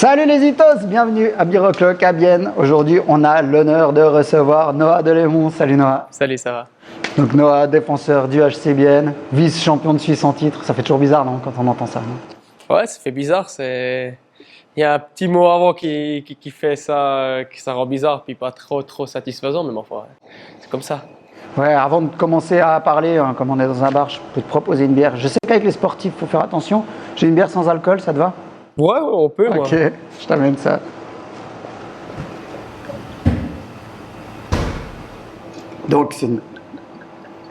Salut les Itos, bienvenue à Beer O'Clock à Bienne. Aujourd'hui, on a l'honneur de recevoir Noah Delémont. Salut Noah. Salut, ça va? Donc Noah, défenseur du HC Bienne, vice-champion de Suisse en titre. Ça fait toujours bizarre, non, quand on entend ça, non? Ouais, ça fait bizarre. Il y a un petit mot avant qui fait ça, qui ça rend bizarre, puis pas trop satisfaisant, mais enfin, c'est comme ça. Ouais, avant de commencer à parler, comme on est dans un bar, je peux te proposer une bière. Je sais qu'avec les sportifs, il faut faire attention. J'ai une bière sans alcool, ça te va? Ouais, on peut, moi. Ok, je t'amène ça. Donc, c'est une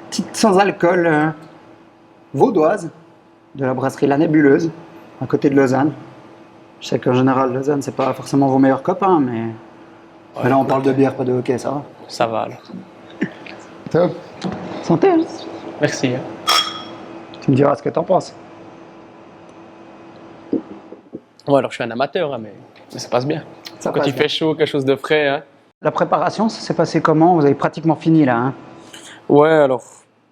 petite sans alcool vaudoise de la brasserie La Nébuleuse, à côté de Lausanne. Je sais qu'en général, Lausanne, c'est pas forcément vos meilleurs copains, mais là, on parle de bière, pas de hockey, ça va? Ça va, alors. Top. Santé, hein. Merci. Tu me diras ce que t'en penses. Ouais, alors je suis un amateur, hein, mais ça passe bien. Ça Quand passe il bien. fait chaud, quelque chose de frais. Hein. La préparation, ça s'est passé comment? Vous avez pratiquement fini là, hein? Ouais, alors,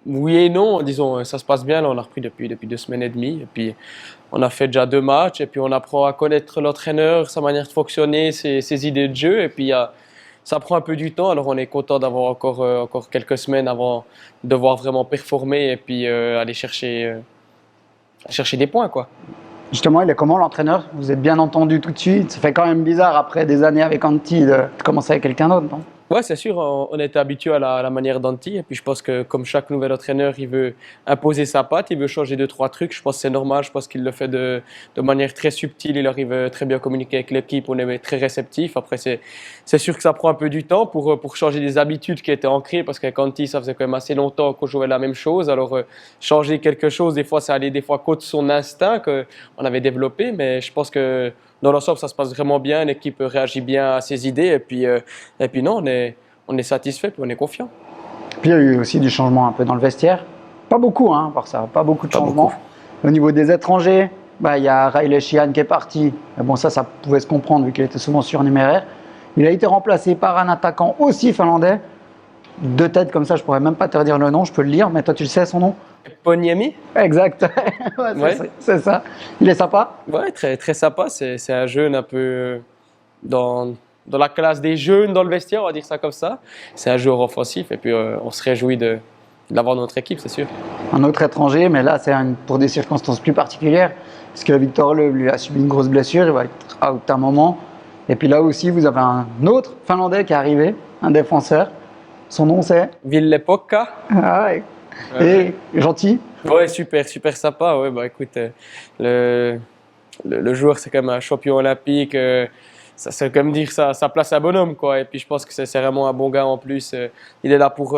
oui et non, disons, ça se passe bien. Là, on a repris depuis 2 semaines et demie. Et puis, on a fait déjà 2 matchs. Et puis, on apprend à connaître l'entraîneur, sa manière de fonctionner, ses idées de jeu. Et puis, ça prend un peu du temps. Alors, on est content d'avoir encore quelques semaines avant de devoir vraiment performer et puis aller chercher des points, quoi. Justement, il est comment l'entraîneur? Vous êtes bien entendu tout de suite? Ça fait quand même bizarre après des années avec Antti de commencer avec quelqu'un d'autre, non? Ouais, c'est sûr, on était habitué à la manière d'Antti. Et puis je pense que comme chaque nouvel entraîneur, il veut imposer sa patte, il veut changer 2-3 trucs. Je pense que c'est normal, je pense qu'il le fait de manière très subtile. Il arrive très bien à communiquer avec l'équipe, on est très réceptif. Après, c'est sûr que ça prend un peu du temps pour changer des habitudes qui étaient ancrées. Parce qu'avec Antti, ça faisait quand même assez longtemps qu'on jouait la même chose. Alors, changer quelque chose, des fois, ça allait des fois contre son instinct qu'on avait développé. Mais je pense que dans l'ensemble, ça se passe vraiment bien. L'équipe réagit bien à ses idées. Et puis non, on est satisfait puis on est confiant. Puis il y a eu aussi du changement un peu dans le vestiaire. Pas beaucoup, hein, par ça, pas beaucoup de Pas changements. beaucoup. Au niveau des étrangers, il y a Riley Sheehan qui est parti. Mais bon, ça pouvait se comprendre vu qu'il était souvent surnuméraire. Il a été remplacé par un attaquant aussi finlandais. 2 têtes comme ça, je pourrais même pas te redire le nom, je peux le lire, mais toi tu le sais son nom? Poniemi? Exact. Ouais, Ouais. c'est ça. Il est sympa. Ouais, très, très sympa. C'est un jeune un peu dans la classe des jeunes dans le vestiaire, on va dire ça comme ça. C'est un joueur offensif et puis on se réjouit de l'avoir dans notre équipe, c'est sûr. Un autre étranger, mais là c'est pour des circonstances plus particulières, parce que Victor Löw lui a subi une grosse blessure, il va être out un moment. Et puis là aussi, vous avez un autre Finlandais qui est arrivé, un défenseur. Son nom c'est? Ville Pokka. Ah ouais. Et gentil. Ouais, super sympa. Ouais, bah écoute, le joueur c'est quand même un champion olympique. Ça c'est comme dire sa place à bonhomme, quoi. Et puis je pense que c'est vraiment un bon gars en plus. Il est là pour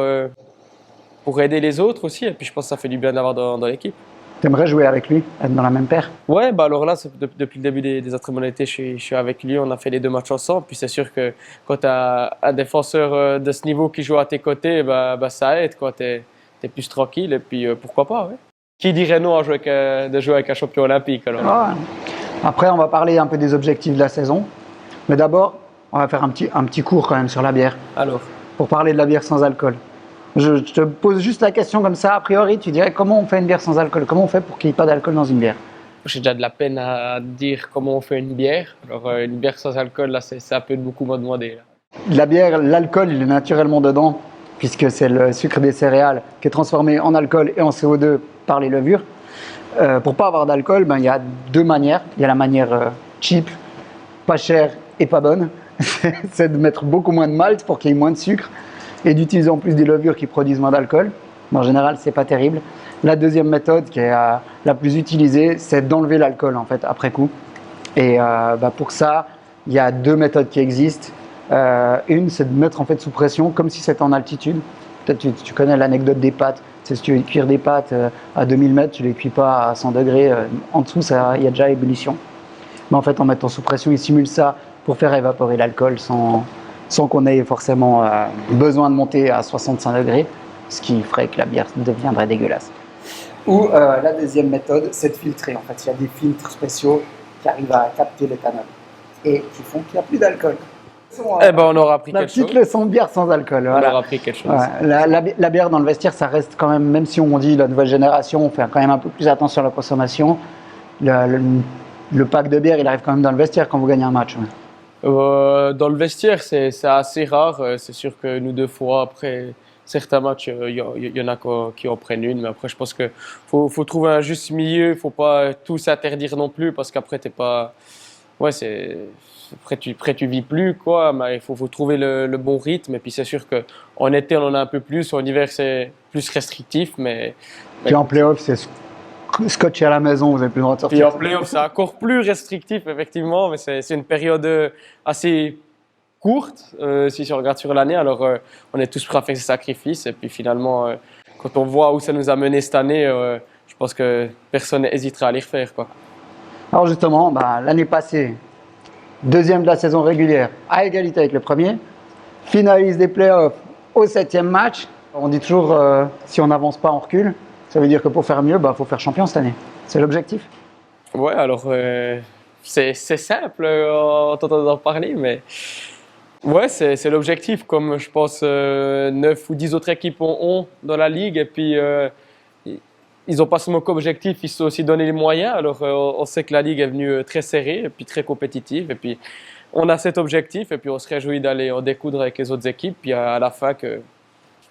aider les autres aussi. Et puis je pense que ça fait du bien de l'avoir dans l'équipe. T'aimerais jouer avec lui, être dans la même paire? Ouais, bah alors là, depuis le début des entraînements d'été, je suis avec lui. On a fait les 2 matchs ensemble. Puis c'est sûr que quand tu as un défenseur de ce niveau qui joue à tes côtés, bah ça aide, quoi. T'es plus tranquille. Et puis pourquoi pas, ouais. Qui dirait non à de jouer avec un champion olympique alors? Ah. Après, on va parler un peu des objectifs de la saison. Mais d'abord, on va faire un petit cours quand même sur la bière, Alors, pour parler de la bière sans alcool. Je te pose juste la question comme ça, a priori, tu dirais comment on fait une bière sans alcool? Comment on fait pour qu'il n'y ait pas d'alcool dans une bière? j'ai déjà de la peine à dire comment on fait une bière. Alors, une bière sans alcool, là, c'est un peu beaucoup me demander. Là. La bière, l'alcool, il est naturellement dedans, puisque c'est le sucre des céréales qui est transformé en alcool et en CO2 par les levures. Pour pas avoir d'alcool, il y a 2 manières. Il y a la manière cheap, pas chère et pas bonne. C'est de mettre beaucoup moins de malt pour qu'il y ait moins de sucre et d'utiliser en plus des levures qui produisent moins d'alcool. En général, c'est pas terrible. La deuxième méthode, qui est la plus utilisée, c'est d'enlever l'alcool en fait après coup. Et pour ça, il y a 2 méthodes qui existent. Une, c'est de mettre en fait sous pression, comme si c'était en altitude. Peut-être tu connais l'anecdote des pâtes. Si tu veux cuire des pâtes à 2000 mètres, tu ne les cuis pas à 100 degrés. En dessous, il y a déjà ébullition. Mais en fait, en mettant sous pression, ils simulent ça pour faire évaporer l'alcool sans qu'on ait forcément besoin de monter à 65 degrés, ce qui ferait que la bière deviendrait dégueulasse. Ou la deuxième méthode, c'est de filtrer. En fait, il y a des filtres spéciaux qui arrivent à capter l'éthanol et qui font qu'il n'y a plus d'alcool. Eh ben, on aura appris La quelque petite chose. leçon de bière sans alcool. On Voilà. aura appris quelque chose. Ouais, la bière dans le vestiaire, ça reste quand même si on dit la nouvelle génération, on fait quand même un peu plus attention à la consommation. le pack de bière, il arrive quand même dans le vestiaire quand vous gagnez un match. Ouais. Dans le vestiaire, c'est assez rare. C'est sûr que nous, 2 fois, après certains matchs, il y en a qui en prennent une. Mais après, je pense qu'il faut trouver un juste milieu. Il ne faut pas tout s'interdire non plus parce qu'après, t'es pas. Ouais, après, tu vis plus, quoi. Mais il faut trouver le bon rythme. Et puis, c'est sûr qu'en été, on en a un peu plus. En hiver, c'est plus restrictif. Puis en playoff, c'est scotché à la maison, vous n'avez plus le droit de sortir. Puis en playoff, c'est encore plus restrictif, effectivement. Mais c'est une période assez courte, si on regarde sur l'année. Alors, on est tous prêts à faire ces sacrifices. Et puis, finalement, quand on voit où ça nous a mené cette année, je pense que personne n'hésitera à les refaire, quoi. Alors justement, l'année passée, deuxième de la saison régulière, à égalité avec le premier, finaliste des playoffs au 7e match. On dit toujours, si on n'avance pas, on recule. Ça veut dire que pour faire mieux, faut faire champion cette année. C'est l'objectif. Ouais, alors c'est simple en t'entendant parler, mais ouais, c'est l'objectif. Comme je pense 9 ou 10 autres équipes ont dans la ligue, et puis ils n'ont pas seulement qu'objectif, ils se sont aussi donné les moyens. Alors on sait que la ligue est venue très serrée et puis très compétitive, et puis on a cet objectif, et puis on se réjouit d'aller en découdre avec les autres équipes, puis à la fin,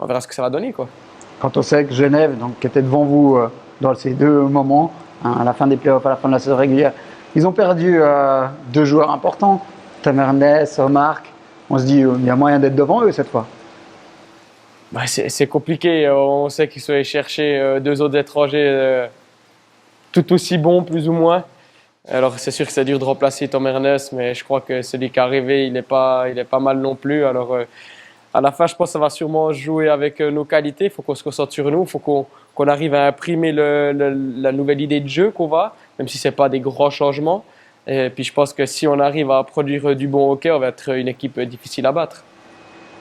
on verra ce que ça va donner, quoi. Quand on sait que Genève, qui était devant vous dans ces 2 moments, à la fin des playoffs, à la fin de la saison régulière, ils ont perdu 2 joueurs importants, Tamernes, Marc. On se dit, il y a moyen d'être devant eux cette fois. C'est compliqué. On sait qu'ils sont allés chercher 2 autres étrangers tout aussi bons, plus ou moins. Alors c'est sûr que c'est dur de remplacer Tom Ernest, mais je crois que celui qui est arrivé, il est pas mal non plus. Alors à la fin, je pense que ça va sûrement jouer avec nos qualités. Il faut qu'on se concentre sur nous. Il faut qu'on arrive à imprimer la nouvelle idée de jeu qu'on va, même si c'est pas des grands changements. Et puis je pense que si on arrive à produire du bon hockey, on va être une équipe difficile à battre.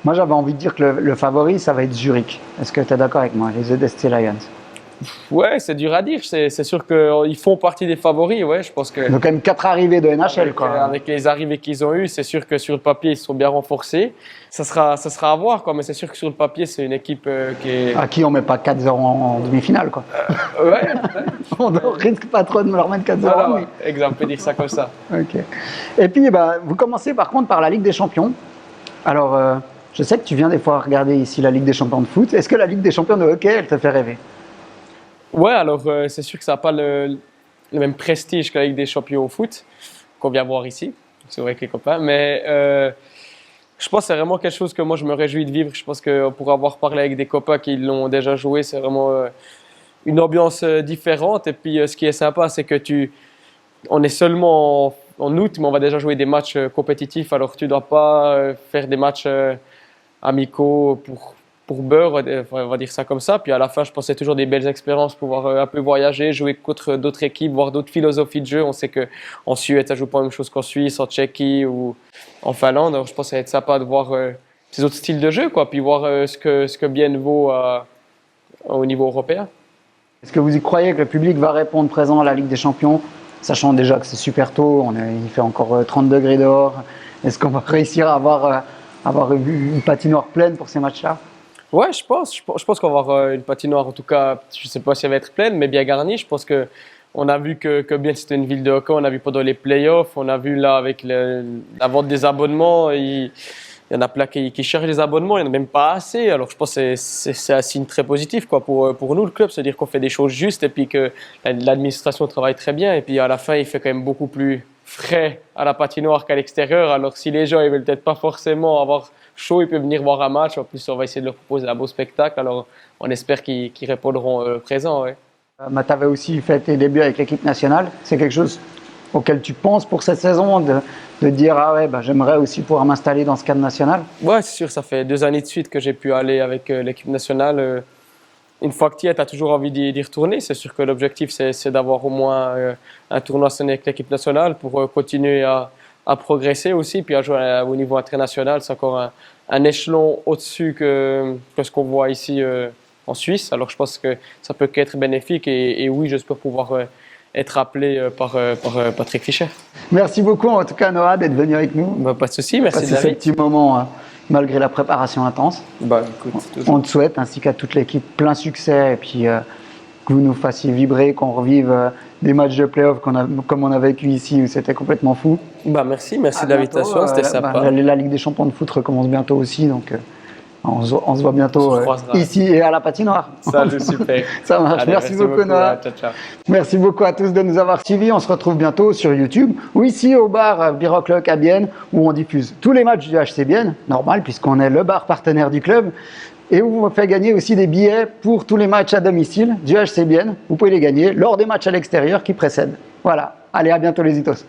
Moi, j'avais envie de dire que le favori, ça va être Zurich. Est-ce que tu es d'accord avec moi, les ZST Lions? Ouais, c'est dur à dire. C'est sûr qu'ils font partie des favoris. Ouais, je pense que. Ils ont quand même 4 arrivées de NHL, quoi. Avec les arrivées qu'ils ont eues, c'est sûr que sur le papier, ils sont bien renforcés. Ça sera à voir, quoi. Mais c'est sûr que sur le papier, c'est une équipe qui est. À qui on met pas 4-0 en demi-finale, quoi. Ouais. On ne risque pas trop de me leur mettre 4-0. Voilà, ouais. Exact, on peut dire ça comme ça. Ok. Et puis, vous commencez par contre par la Ligue des Champions. Alors, je sais que tu viens des fois regarder ici la Ligue des Champions de foot. Est-ce que la Ligue des Champions de hockey, elle te fait rêver? Ouais, alors c'est sûr que ça n'a pas le même prestige que la Ligue des Champions au foot qu'on vient voir ici. C'est vrai avec les copains, mais je pense que c'est vraiment quelque chose que moi je me réjouis de vivre. Je pense que pour avoir parlé avec des copains qui l'ont déjà joué, c'est vraiment une ambiance différente. Et puis ce qui est sympa, c'est que on est seulement en août, mais on va déjà jouer des matchs compétitifs. Alors tu ne dois pas faire des matchs amicaux pour beurre, on va dire ça comme ça. Puis à la fin, je pense que c'est toujours des belles expériences, pouvoir un peu voyager, jouer contre d'autres équipes, voir d'autres philosophies de jeu. On sait qu'en Suède, ça ne joue pas la même chose qu'en Suisse, en Tchéquie ou en Finlande. Alors je pense que ça va être sympa de voir ces autres styles de jeu, quoi. Puis voir ce que bien vaut au niveau européen. Est-ce que vous y croyez que le public va répondre présent à la Ligue des Champions, sachant déjà que c'est super tôt, il fait encore 30 degrés dehors? Est-ce qu'on va réussir à avoir une patinoire pleine pour ces matchs-là? Ouais, je pense qu'on va avoir une patinoire, en tout cas, je ne sais pas si elle va être pleine, mais bien garnie. Je pense qu'on a vu que bien c'était une ville de hockey, on a vu pendant les playoffs, on a vu là avec la vente des abonnements, il y en a plein qui cherchent les abonnements, il n'y en a même pas assez. Alors je pense que c'est un signe très positif, quoi, pour nous, le club, c'est-à-dire qu'on fait des choses justes et puis que l'administration travaille très bien. Et puis à la fin, il fait quand même beaucoup plus frais à la patinoire qu'à l'extérieur. Alors si les gens ne veulent peut-être pas forcément avoir chaud, ils peuvent venir voir un match. En plus, on va essayer de leur proposer un beau spectacle. Alors on espère qu'ils répondront présent. Ouais. Tu avais aussi fait tes débuts avec l'équipe nationale. C'est quelque chose auquel tu penses pour cette saison, de dire ah ouais, j'aimerais aussi pouvoir m'installer dans ce cadre national? Ouais, c'est sûr, ça fait 2 années de suite que j'ai pu aller avec l'équipe nationale. Une fois que tu y es, tu as toujours envie d'y retourner. C'est sûr que l'objectif, c'est d'avoir au moins un tournoi avec l'équipe nationale pour continuer à progresser aussi, puis à jouer au niveau international. C'est encore un échelon au-dessus que ce qu'on voit ici en Suisse. Alors je pense que ça peut qu'être bénéfique et oui, j'espère pouvoir être appelé par Patrick Fischer. Merci beaucoup en tout cas Noah d'être venu avec nous. Pas de souci, merci David. C'est ce petit moment malgré la préparation intense. Écoute, on te souhaite ainsi qu'à toute l'équipe plein succès et puis que vous nous fassiez vibrer, qu'on revive des matchs de play-off comme on a vécu ici où c'était complètement fou. Bah merci À de bientôt, l'invitation, c'était sympa. la Ligue des champions de foot recommence bientôt aussi, donc on se voit bientôt On se croisera. ici et à la patinoire. Salut, super. Ça marche. Allez, Merci beaucoup, Noah. Ciao, ciao. Merci beaucoup à tous de nous avoir suivis. On se retrouve bientôt sur YouTube ou ici au bar Biroclock à Bienne où on diffuse tous les matchs du HC Bienne, normal puisqu'on est le bar partenaire du club. Et où on fait gagner aussi des billets pour tous les matchs à domicile du HC Bienne. Vous pouvez les gagner lors des matchs à l'extérieur qui précèdent. Voilà. Allez, à bientôt les Itos.